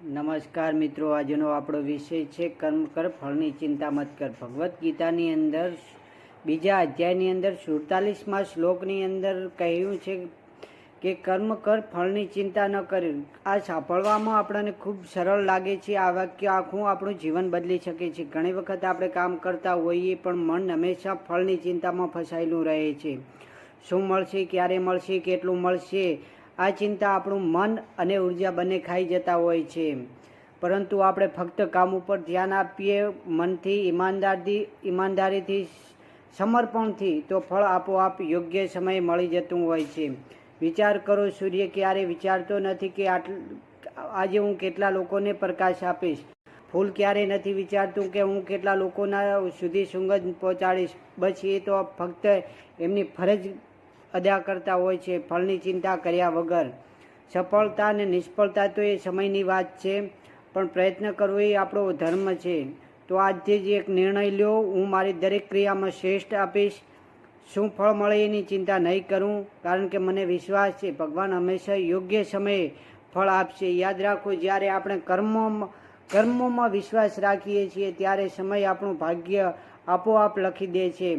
નમસ્કાર મિત્રો, આજનો આપણો વિષય છે કર્મ કર ફળની ચિંતા મત કર. ભગવદ્ ગીતાની અંદર બીજા અધ્યાયની અંદર 47મા શ્લોકની અંદર કહ્યું છે કે કર્મ કર ફળની ચિંતા ન કર. આ સાંભળવામાં આપણને ખૂબ સરળ લાગે છે. આ વાક્ય આખું આપણું જીવન બદલી શકે છે. ઘણી વખત આપણે કામ કરતા હોઈએ પણ મન હંમેશા ફળની ચિંતામાં ફસાયેલું રહે છે. શું મળશે, ક્યારે મળશે, કેટલું મળશે, આ ચિંતા આપણું મન અને ઉર્જા બંને ખાઈ જતા હોય છે. પરંતુ આપણે ફક્ત કામ ઉપર ધ્યાન આપીએ મનથી, ઈમાનદારીથી, સમર્પણથી, તો ફળ આપોઆપ યોગ્ય સમયે મળી જતું હોય છે. વિચાર કરો, સૂર્ય ક્યારે વિચારતો નથી કે આજે હું કેટલા લોકોને પ્રકાશ આપીશ. ફૂલ ક્યારે નથી વિચારતું કે હું કેટલા લોકોના સુધી સુગંધ પહોંચાડીશ. બસ એ તો ફક્ત એમની ફરજ અદા કરતા હોય છે, ફળની ચિંતા કર્યા વગર. સફળતા અને નિષ્ફળતા તો એ સમયની વાત છે, પણ પ્રયત્ન કરવો એ આપણો ધર્મ છે. તો આજથી જ એક નિર્ણય લ્યો, હું મારી દરેક ક્રિયામાં શ્રેષ્ઠ આપીશ. શું ફળ મળે એની ચિંતા નહીં કરું, કારણ કે મને વિશ્વાસ છે ભગવાન હંમેશા યોગ્ય સમયે ફળ આપશે. યાદ રાખો, જ્યારે આપણે કર્મોમાં વિશ્વાસ રાખીએ છીએ ત્યારે સમય આપણું ભાગ્ય આપોઆપ લખી દે છે.